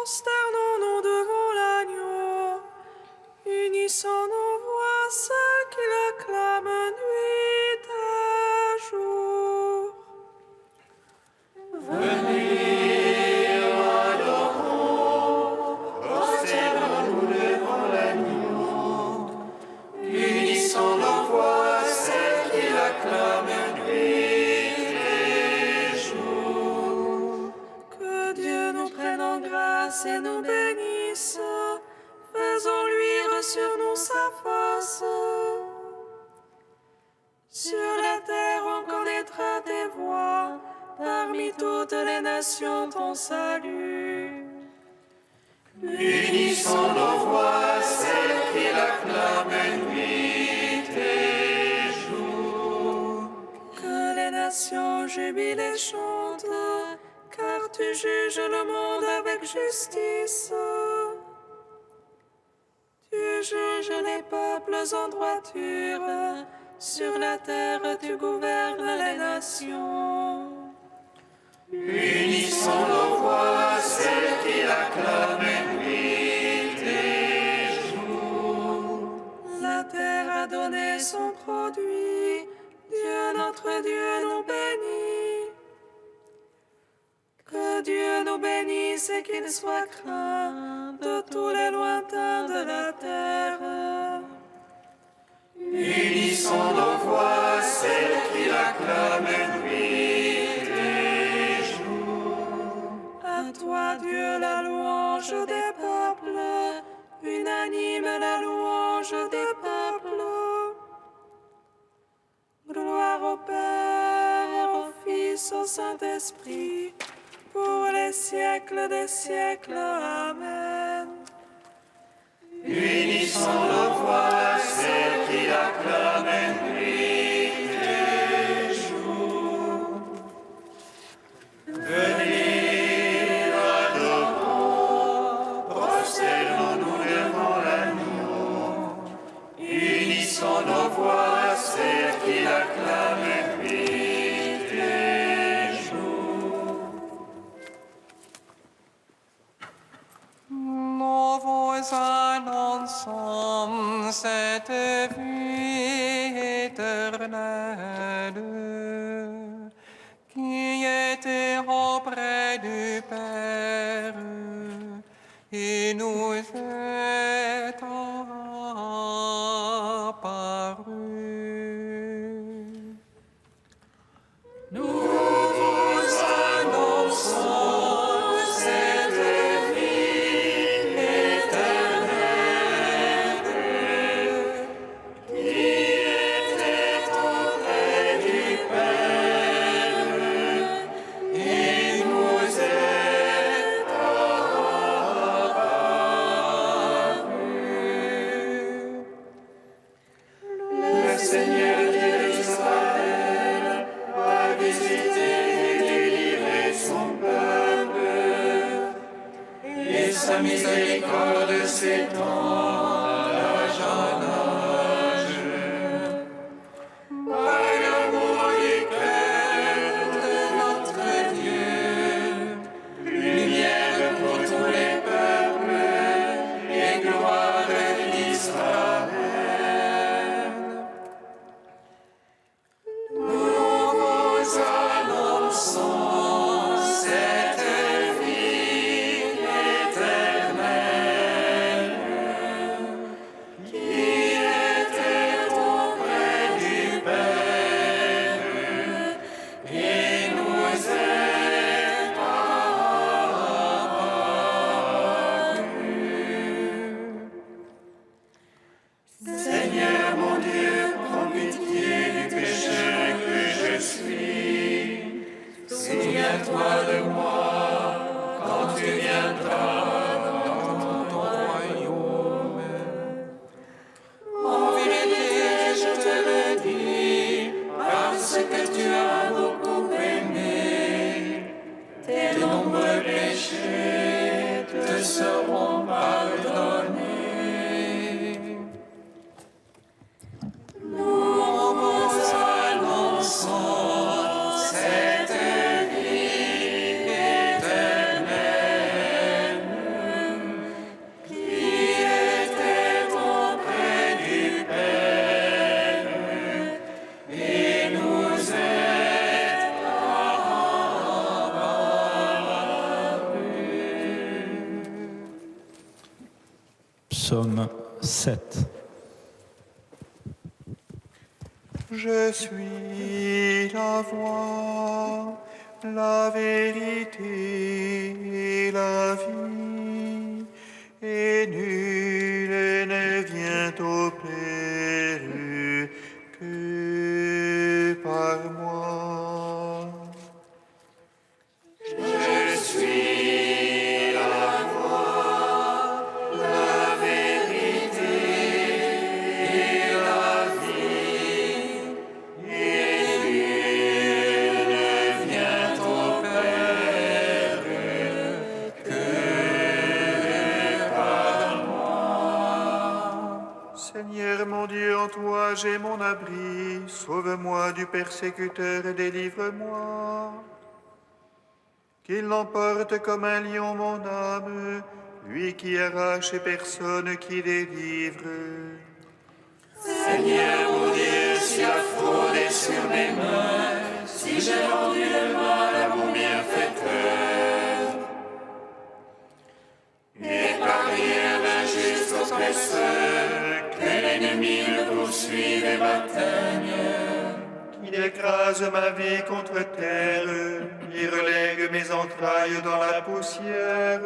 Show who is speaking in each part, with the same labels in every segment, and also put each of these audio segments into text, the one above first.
Speaker 1: Prosternons-nous devant l'agneau, unissons nos voix, celles qui l'acclament nuit et jour.
Speaker 2: Unissons nos voix, celles qui l'acclament nuit et jour.
Speaker 1: Que Dieu nous prenne en grâce et nous bénisse, faisons luire sur nous sa face. Sur la terre on connaîtra tes voies, parmi toutes les nations ton salut.
Speaker 2: Unissons nos voix, celles qui l'acclament nuit et jour.
Speaker 1: Que les nations jubilent et chantent, car tu juges le monde avec justice. Tu juges les peuples en droiture, sur la terre tu gouvernes les nations.
Speaker 2: Unissons nos voix, celles qui l'acclament nuit et jour.
Speaker 1: La terre a donné son produit, Dieu notre Dieu nous bénit. Que Dieu nous bénisse et qu'il soit craint de tous les lointains de la terre.
Speaker 2: Unissons nos voix, celles qui l'acclament nuit et jour.
Speaker 1: À toi Dieu la louange des peuples, unanime la louange des peuples. Gloire au Père, au Fils, au Saint-Esprit, pour les siècles des siècles. Amen.
Speaker 2: Unissons nos voix, celles qui l'acclament nuit et jour. Venez, adorons, prosternons-nous devant l'agneau. Unissons nos voix, celles qui l'acclament nuit et jour.
Speaker 3: Nos voix annoncent cette vie éternelle qui était auprès du Père et nous est apparue. Nous vous annonçons cette vie éternelle qui était auprès du Père et nous est apparue.
Speaker 2: Le Seigneur Dieu d'Israël a visité et délivré son peuple, et sa miséricorde s'étend d'âge en âge. Par l'amour du cœur de notre Dieu, lumière pour tous les peuples et gloire d'Israël. Nous vous annonçons cette vie éternelle qui était auprès du Père et nous est apparue. Seigneur mon Dieu, prends pitié du pécheur que je suis. Souviens-toi de moi quand tu viendras dans ton royaume. En vérité, je te le dis, parce que tu as beaucoup aimé, tes nombreux péchés te seront pardonnés. Nous vous annonçons cette vie éternelle
Speaker 4: Psaume 7.
Speaker 3: Je suis la voie, la vérité et la vie, et nul ne vient au Père que par moi. Je suis la voie, la vérité et la vie, et nul ne vient au Père que par moi. Seigneur mon Dieu, en toi j'ai mon abri, sauve-moi du persécuteur et délivre-moi. Qu'il l'emporte comme un lion mon âme, lui qui arrache et personne qui délivre.
Speaker 2: Seigneur mon Dieu, si la fraude est sur mes mains, si j'ai rendu le mal à mon bienfaiteur, épargnez un injuste oppresseur, que l'ennemi me poursuive et m'atteigne.
Speaker 3: Il écrase ma vie contre terre, il relègue mes entrailles dans la poussière.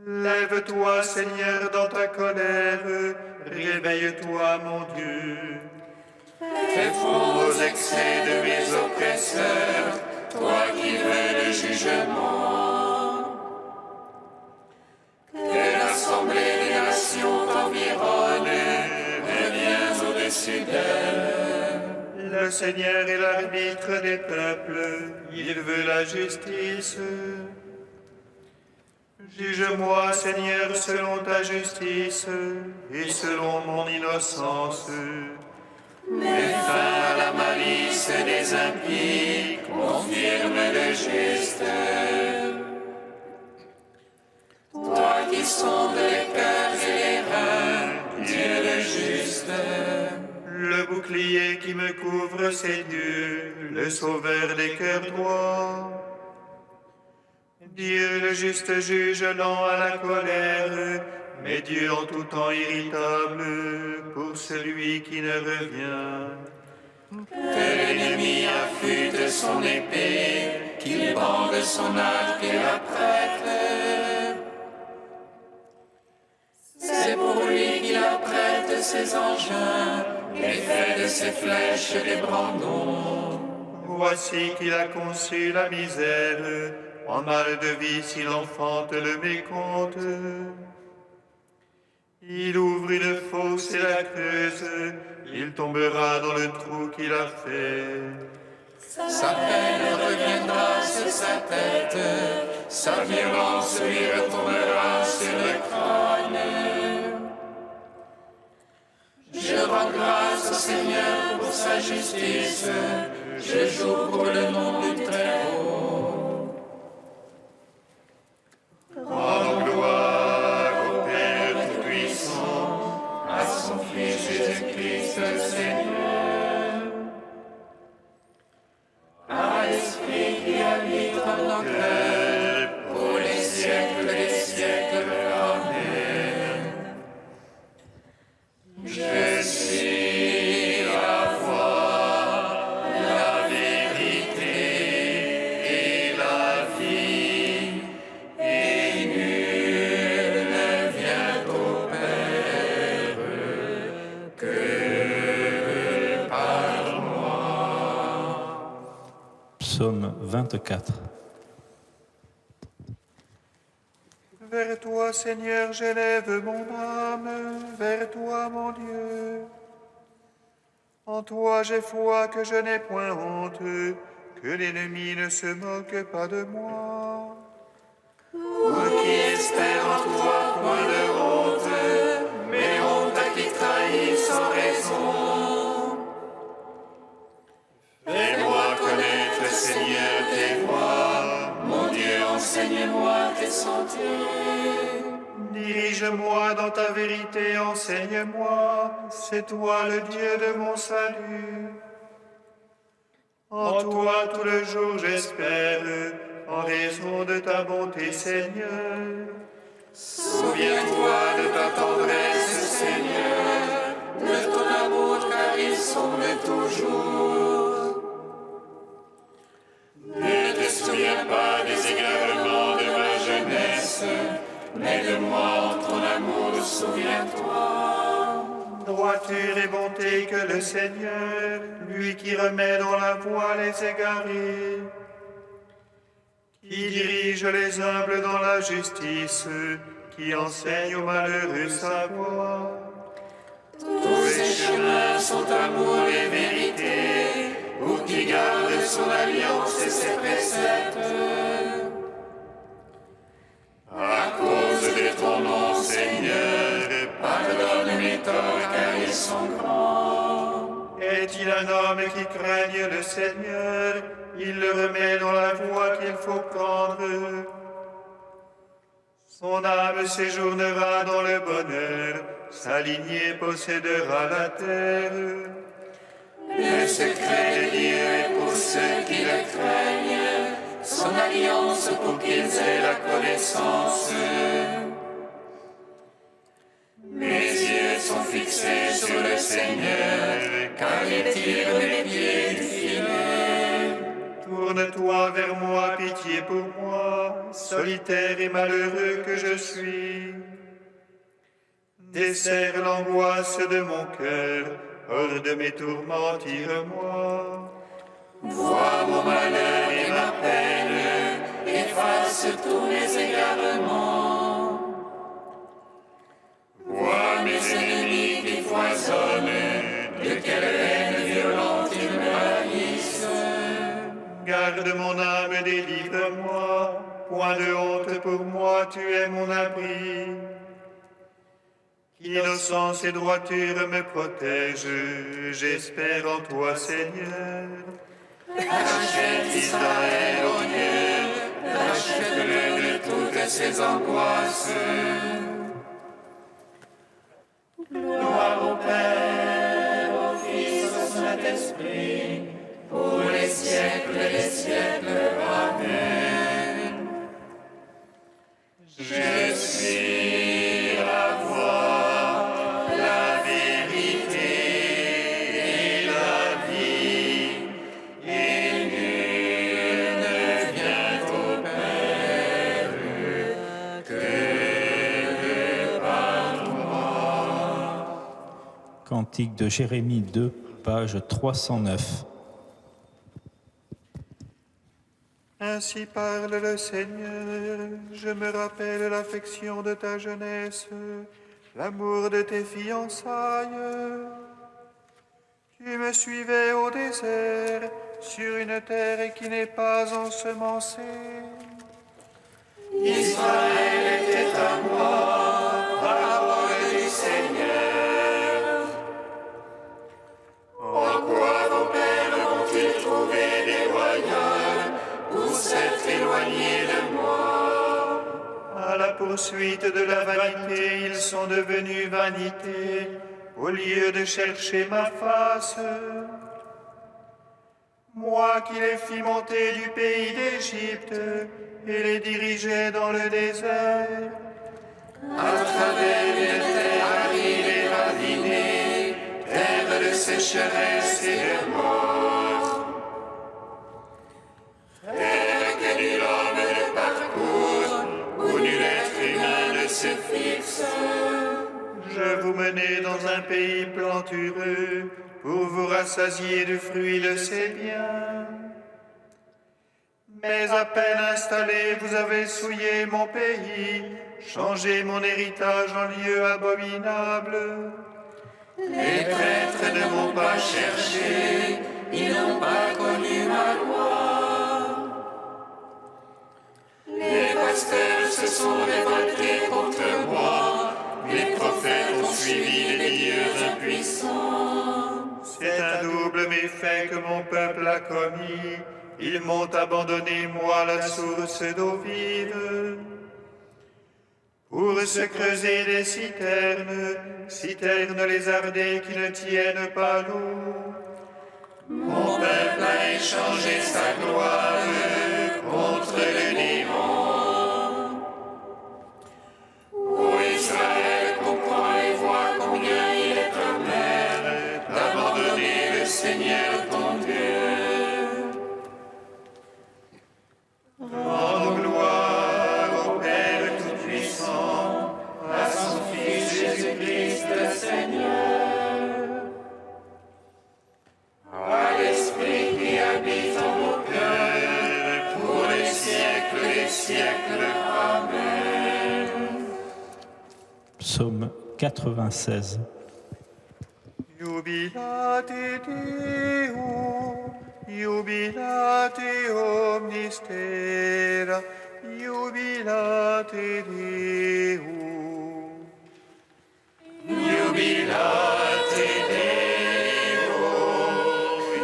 Speaker 3: Lève-toi, Seigneur, dans ta colère, réveille-toi, mon Dieu.
Speaker 2: Fais fondre aux excès de mes oppresseurs, toi qui veux le jugement. Que l'assemblée des nations t'environne, reviens au-dessus d'elle.
Speaker 3: Le Seigneur est l'arbitre des peuples, il veut la justice. Juge-moi, Seigneur, selon ta justice et selon mon innocence.
Speaker 2: Mets fin à la malice des impies, confirme le juste. Toi qui sondes les cœurs et les reins, Dieu le juste.
Speaker 3: Le bouclier qui me couvre, c'est Dieu, le sauveur des cœurs droits. Dieu le juste juge lent à la colère, mais Dieu en tout temps irritable pour celui qui ne revient.
Speaker 2: Que l'ennemi affûte son épée, qu'il bande son arc et apprête. C'est pour lui qu'il apprête ses engins et fait de ses flèches des brandons.
Speaker 3: Voici qu'il a conçu la misère, en mal de vie s'il enfante le mécompte. Il ouvre une fosse et la creuse, il tombera dans le trou qu'il a fait.
Speaker 2: Sa peine reviendra sur sa tête, sa violence lui retournera sur le crâne. Je rends grâce au Seigneur pour sa justice, je joue pour le nom du Très-Haut.
Speaker 3: Rends gloire au Père Tout-Puissant,
Speaker 2: À son Fils Jésus-Christ le Seigneur, à l'Esprit qui habite en nos cœurs, pour les siècles des siècles. Amen. Je suis la voie, la vérité et la vie, et nul ne vient au Père que par moi.
Speaker 4: Psaume 24.
Speaker 3: Vers toi, Seigneur, j'élève mon âme, vers toi, mon Dieu. En toi j'ai foi que je n'ai point honte, que l'ennemi ne se moque pas de moi.
Speaker 2: Moi qui espère en toi, point de honte, mais honte à qui trahit sans raison. Fais-moi connaître, Seigneur, tes voies, mon Dieu, enseigne-moi tes sentiers.
Speaker 3: Dirige-moi dans ta vérité, enseigne-moi, c'est toi le Dieu de mon salut. En toi tout le jour j'espère, en raison de ta bonté, Seigneur.
Speaker 2: Souviens-toi de ta tendresse, Seigneur, de ton amour, car ils sont de toujours. Ne te souviens pas des égarements de ma jeunesse, mais de moi en ton amour, souviens-toi.
Speaker 3: Droiture et bonté que le Seigneur, lui qui remet dans la voie les égarés, qui dirige les humbles dans la justice, qui enseigne aux malheureux sa voie.
Speaker 2: Tous ses chemins sont amour et vérité, pour qui garde son alliance et ses préceptes. À cause de ton nom, Seigneur, pardonne mes torts car ils sont grands.
Speaker 3: Est-il un homme qui craigne le Seigneur? Il le remet dans la voie qu'il faut prendre. Son âme séjournera dans le bonheur, sa lignée possédera la terre.
Speaker 2: Le secret de Dieu est pour ceux qui le craignent, son alliance pour qu'ils aient la connaissance. Mes yeux sont fixés sur le Seigneur, car il tire mes pieds du filet.
Speaker 3: Tourne-toi vers moi, pitié pour moi, solitaire et malheureux que je suis. Desserre l'angoisse de mon cœur, hors de mes tourments, tire-moi.
Speaker 2: Vois mon malheur et ma peine, efface tous mes égarements. Vois mes ennemis qui foisonnent, de quelle haine violente ils me haïssent.
Speaker 3: Garde mon âme, délivre-moi, point de honte pour moi, tu es mon abri. Innocence et droiture me protègent, j'espère en toi, Seigneur.
Speaker 2: Rachète Israël, ô Dieu, rachète-le de toutes ses angoisses. Gloire au Père, au Fils, au Saint-Esprit, pour les siècles et les siècles. Amen. Je suis la voie, la vérité et la vie, et nul ne vient au Père que par moi.
Speaker 4: Cantique de Jérémie 2, page 309.
Speaker 3: Ainsi parle le Seigneur, je me rappelle l'affection de ta jeunesse, l'amour de tes fiançailles. Tu me suivais au désert, sur une terre qui n'est pas ensemencée.
Speaker 2: Israël était à moi, parole du Seigneur. En quoi vos pères ont-ils trouvé déloyal pour s'être éloignés de moi?
Speaker 3: À la poursuite de la vanité, ils sont devenus vanité, au lieu de chercher ma face. Moi qui les fis monter du pays d'Égypte et les dirigeais dans le désert.
Speaker 2: À travers une terre aride et ravinée, terre de sécheresse et de mort. Terre que nul homme ne parcourt, où nul être humain ne se fixe.
Speaker 3: Je vous menais dans un pays plantureux pour vous rassasier de fruits, le sais bien. Mais à peine installé, vous avez souillé mon pays, changé mon héritage en lieu abominable.
Speaker 2: Les prêtres ne m'ont pas cherché, ils n'ont pas connu ma loi. Les pasteurs se sont révoltés contre moi, les prophètes ont suivi les dieux impuissants.
Speaker 3: C'est un double méfait que mon peuple a commis. Ils m'ont abandonné, moi, la source d'eau vive. Pour se creuser des citernes, citernes lézardées qui ne tiennent pas l'eau.
Speaker 2: Mon peuple a échangé sa gloire contre le néant.
Speaker 4: Psaume 96.
Speaker 3: Jubilate Deo, jubilate omnis terra, jubilate Deo.
Speaker 2: Jubilate Deo,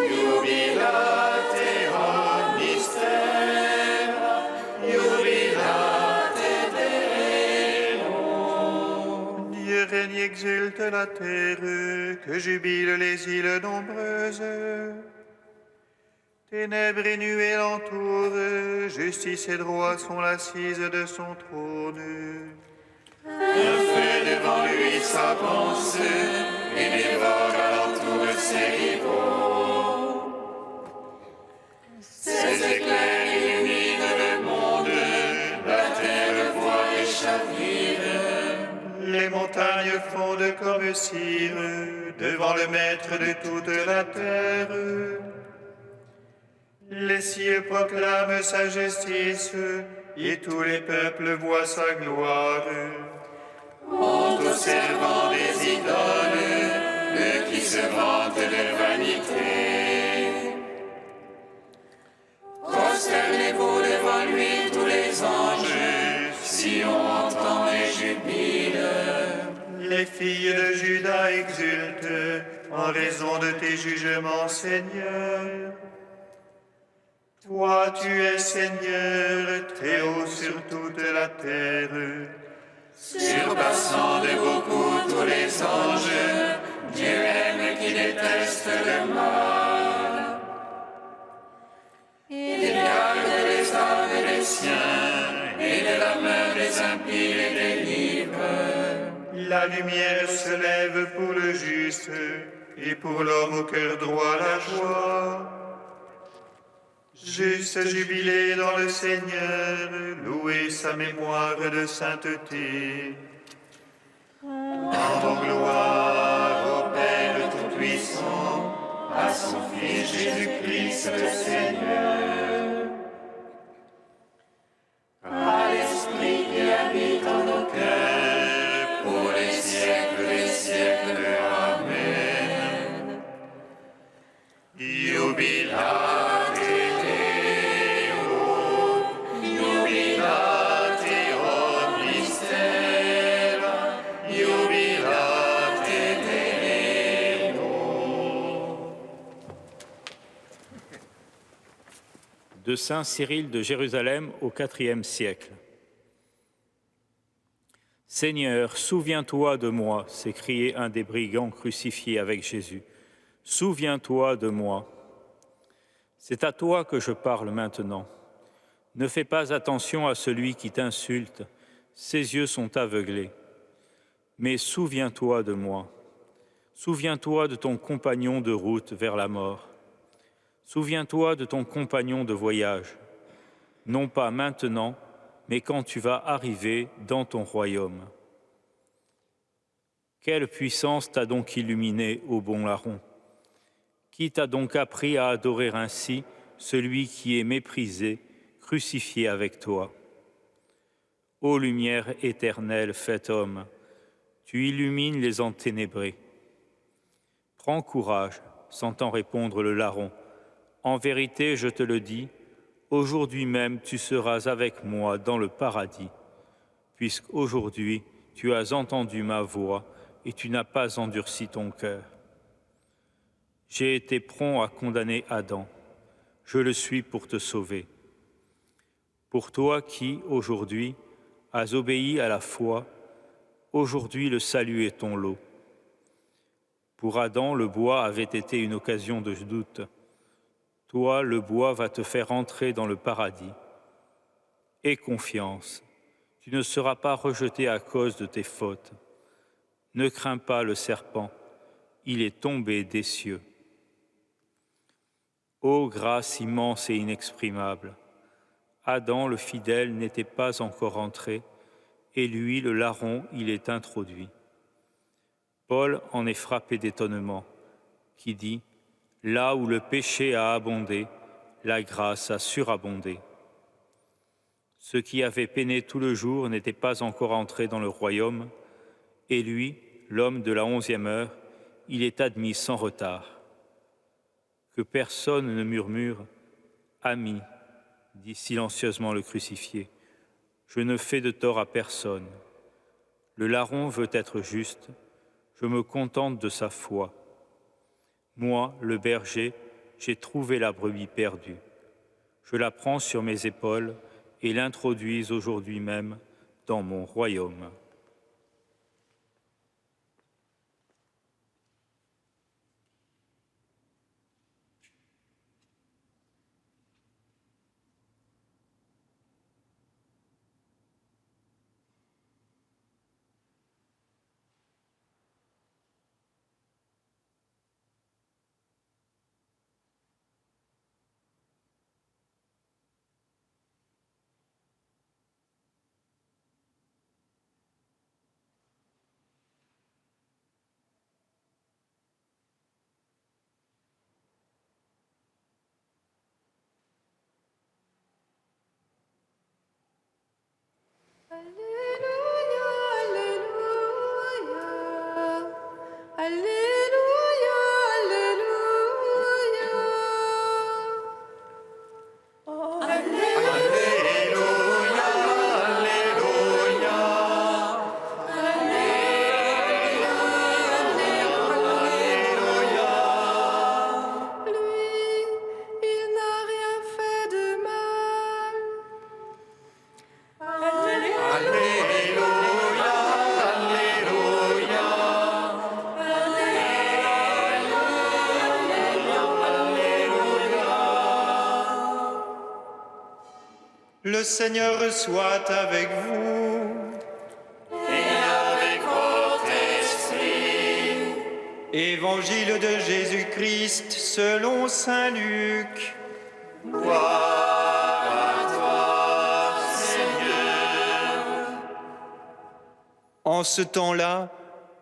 Speaker 2: jubilate omnis terra, jubilate Deo.
Speaker 3: Dieu règne, exulte la terre, que jubilent les îles nombreuses. Ténèbres et nuées l'entourent, justice et droit sont l'assise de son trône.
Speaker 2: Un feu devant lui s'avance et dévore alentour ses rivaux. Ses éclairs illuminent le monde, la terre voit les chavirs.
Speaker 3: Les montagnes fondent comme cire devant le maître de toute la terre. Les cieux proclament sa justice et tous les peuples voient sa gloire.
Speaker 2: Honte aux servants des idoles, eux qui se vantent de vanité. Prosternez-vous devant lui tous les anges, si on entend et jubile.
Speaker 3: Les filles de Juda exultent en raison de tes jugements, Seigneur. Toi, tu es Seigneur, très haut sur toute la terre.
Speaker 2: Surpassant de beaucoup tous les anges, Dieu aime qui déteste le mal. Il garde les âmes des siens, et de la main des impies les délivre.
Speaker 3: La lumière se lève pour le juste, et pour l'homme au cœur droit la joie. Juste jubilé dans le Seigneur, louez sa mémoire de sainteté. Rendons gloire au Père Tout-Puissant, à son Fils Jésus-Christ le Seigneur.
Speaker 2: À l'Esprit qui habite en nos cœurs, pour les siècles des siècles. Amen. Jubilate Deo, jubilate omnis terra, jubilate Deo.
Speaker 5: De saint Cyril de Jérusalem au IVe siècle. Seigneur, souviens-toi de moi, s'écriait un des brigands crucifiés avec Jésus. Souviens-toi de moi. C'est à toi que je parle maintenant. Ne fais pas attention à celui qui t'insulte, ses yeux sont aveuglés. Mais souviens-toi de moi. Souviens-toi de ton compagnon de route vers la mort. Souviens-toi de ton compagnon de voyage, non pas maintenant, mais quand tu vas arriver dans ton royaume. Quelle puissance t'a donc illuminé, ô bon larron? Qui t'a donc appris à adorer ainsi celui qui est méprisé, crucifié avec toi? Ô lumière éternelle faite homme, tu illumines les enténébrés. Prends courage, s'entend répondre le larron. En vérité, je te le dis, aujourd'hui même tu seras avec moi dans le paradis, puisqu'aujourd'hui tu as entendu ma voix et tu n'as pas endurci ton cœur. J'ai été prompt à condamner Adam, je le suis pour te sauver. Pour toi qui, aujourd'hui, as obéi à la foi, aujourd'hui le salut est ton lot. Pour Adam, le bois avait été une occasion de doute. Toi, le bois va te faire entrer dans le paradis. Aie confiance, tu ne seras pas rejeté à cause de tes fautes. Ne crains pas le serpent, il est tombé des cieux. Ô grâce immense et inexprimable, Adam le fidèle n'était pas encore entré, et lui, le larron, il est introduit. Paul en est frappé d'étonnement, qui dit « Là où le péché a abondé, la grâce a surabondé. » Ceux qui avaient peiné tout le jour n'étaient pas encore entrés dans le royaume, Et lui, l'homme de la 11e heure, il est admis sans retard. Que personne ne murmure « Ami », dit silencieusement le crucifié, je ne fais de tort à personne. Le larron veut être juste, je me contente de sa foi. Moi, le berger, j'ai trouvé la brebis perdue. Je la prends sur mes épaules et l'introduis aujourd'hui même dans mon royaume.
Speaker 1: Alléluia, Alléluia, Alléluia, Alléluia. Oh, Alléluia, lui, il n'a rien fait de mal.
Speaker 3: Le Seigneur soit avec vous. Évangile de Jésus-Christ selon saint Luc. En ce temps-là,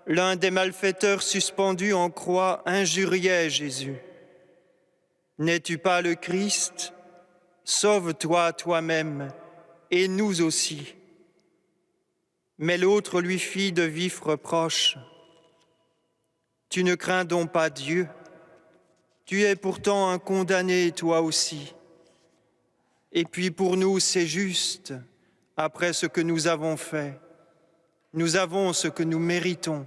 Speaker 3: l'un des malfaiteurs suspendus en croix injuriait Jésus. « N'es-tu pas le Christ ? Sauve-toi toi-même et nous aussi. » Mais l'autre lui fit de vifs reproches. « Tu ne crains donc pas Dieu ? Tu es pourtant un condamné toi aussi. Et puis pour nous c'est juste, après ce que nous avons fait. Nous avons ce que nous méritons,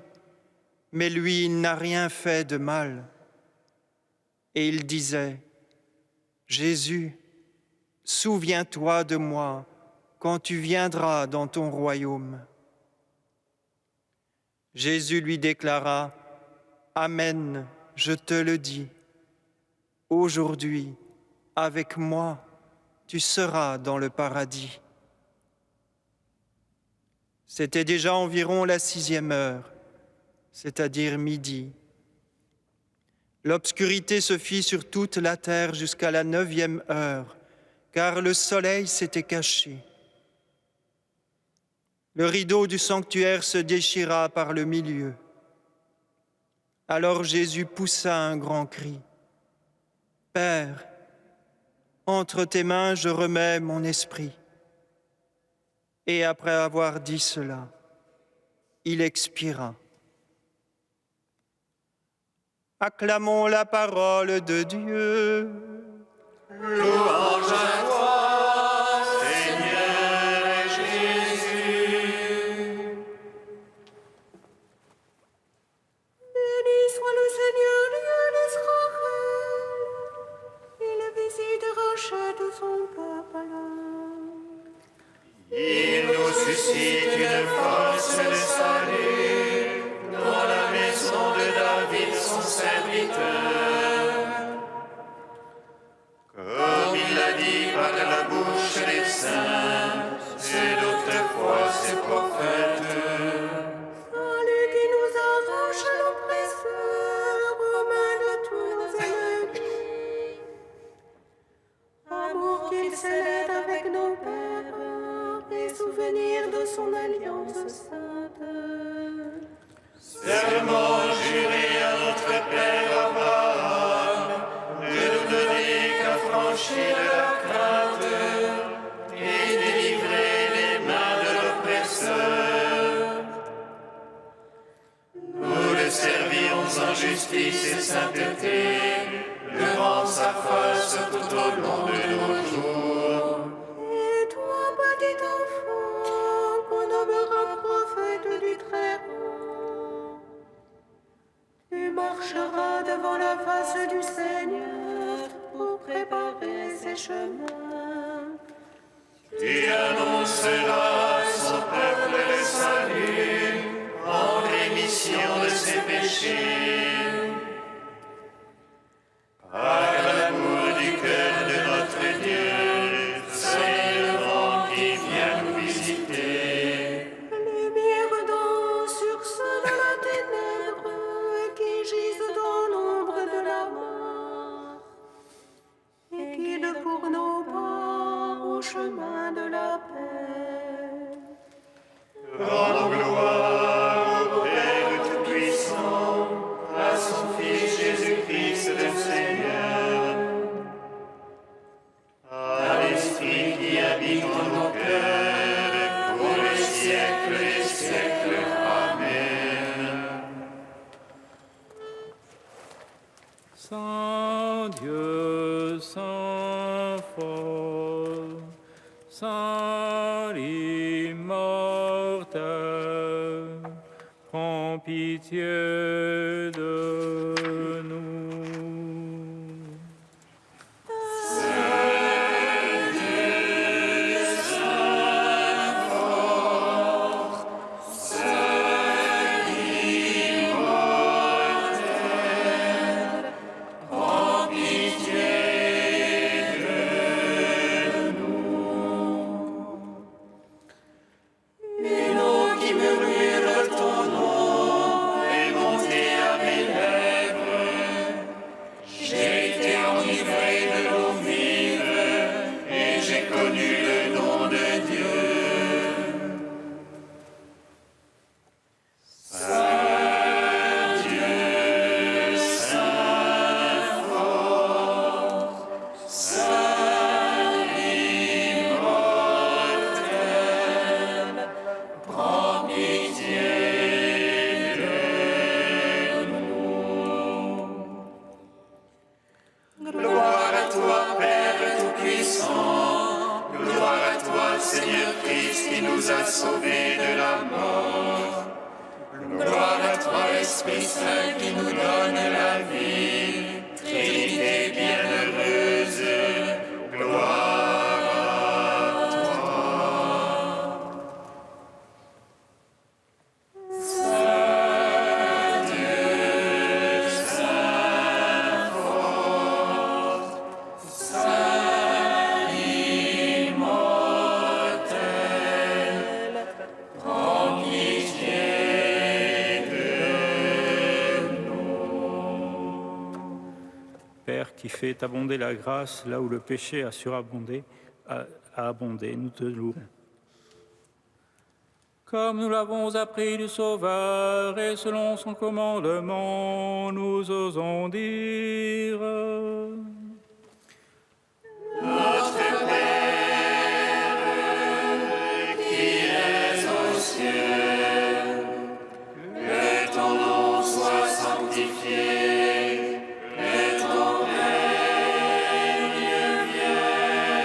Speaker 3: mais lui, il n'a rien fait de mal. » Et il disait, « Jésus, souviens-toi de moi quand tu viendras dans ton royaume. » Jésus lui déclara, « Amen, je te le dis. Aujourd'hui, avec moi, tu seras dans le paradis. » C'était déjà environ la 6e heure, c'est-à-dire midi. L'obscurité se fit sur toute la terre jusqu'à la 9e heure, car le soleil s'était caché. Le rideau du sanctuaire se déchira par le milieu. Alors Jésus poussa un grand cri. « Père, entre tes mains je remets mon esprit. » Et après avoir dit cela, il expira. Acclamons la parole de Dieu.
Speaker 2: Louange à toi, Seigneur Jésus.
Speaker 1: Béni soit le Seigneur, Dieu d'Israël. Il visite et rachète son peuple.
Speaker 2: Il nous suscite une force de salut dans la maison de David, son serviteur. Comme il l'a dit par la bouche des saints, et d'autrefois ses prophètes.
Speaker 1: Salut qui nous arrache à l'oppresseur, promène de tous nos ennemis. Amour qu'il célèbre avec nos pères, et souvenir de son alliance sainte.
Speaker 2: Serment juré à notre Père Abraham, de nous donner qu'affranchir de la crainte et délivrer les mains de l'oppresseur. justice et sainteté, devant sa face tout au long de nos jours.
Speaker 1: Et toi, petit enfant, qu'on nommera prophète du Très-Haut, tu marcheras devant la face du Seigneur pour préparer ses chemins.
Speaker 2: Tu annonceras son peuple le salut, en rémission de ses péchés. Par l'amour du cœur de notre Dieu, soyez le vent qui vient nous visiter.
Speaker 1: Lumière donc sur ceux de la ténèbre qui gisent dans l'ombre de la mort, et guide pour nos pas au chemin de la paix.
Speaker 3: Rendons gloire au Père Tout-Puissant, à son Fils Jésus-Christ le Seigneur, à l'Esprit qui habite en nos cœurs, pour les siècles des siècles. Amen.
Speaker 5: Saint Dieu, Saint fort, Saint immortel, prends pitié de nous.
Speaker 2: Et l'eau qui murmure ton nom est montée à mes lèvres. J'ai été enivré de l'eau vive et j'ai connu le nom de Dieu. Saint Dieu, Saint fort, Saint immortel, prends pitié de nous. Gloire à toi, Père Tout-Puissant, gloire à toi, Seigneur Christ, qui nous a sauvés de la mort. Gloire à toi, Esprit Saint, qui nous donne la vie, Trinité bienheureuse, gloire à toi. Saint Dieu, Saint fort, Saint immortel, prends pitié de nous.
Speaker 5: Père qui fait abonder la grâce là où le péché a surabondé, a abondé, nous te louons. Comme nous l'avons appris du Sauveur et selon son commandement, nous osons dire.
Speaker 2: Qui es aux cieux, que ton nom soit sanctifié, que ton règne vienne,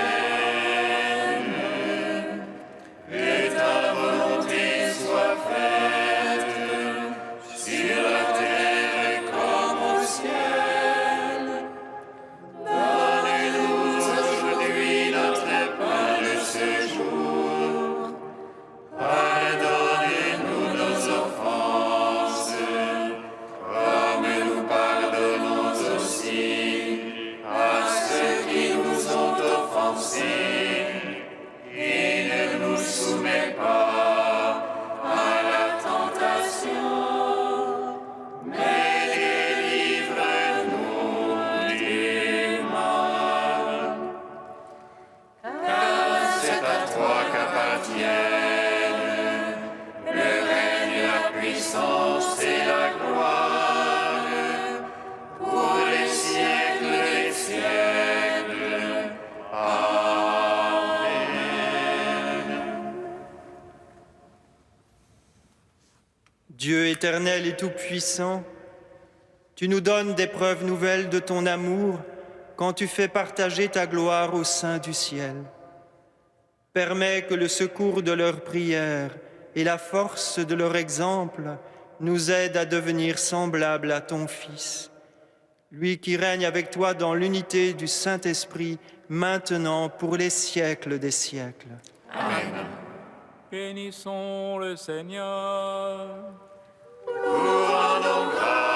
Speaker 2: que ta volonté soit faite sur la terre comme au ciel. Donne-nous aujourd'hui notre pain de ce jour. Pardonne-nous nos offenses, comme nous pardonnons aussi à ceux qui nous ont offensés. Et ne nous soumets pas à la tentation, mais délivre-nous du mal. Car c'est à toi qu'appartiennent le règne, la puissance et la gloire pour les siècles des siècles. Amen.
Speaker 6: Dieu éternel et tout-puissant, Tu nous donnes des preuves nouvelles de ton amour quand tu fais partager ta gloire au sein du ciel. Permets que le secours de leurs prières et la force de leur exemple nous aident à devenir semblables à ton Fils, lui qui règne avec toi dans l'unité du Saint-Esprit, maintenant pour les siècles des siècles.
Speaker 2: Amen.
Speaker 5: Bénissons le Seigneur.
Speaker 2: Nous rendons grâce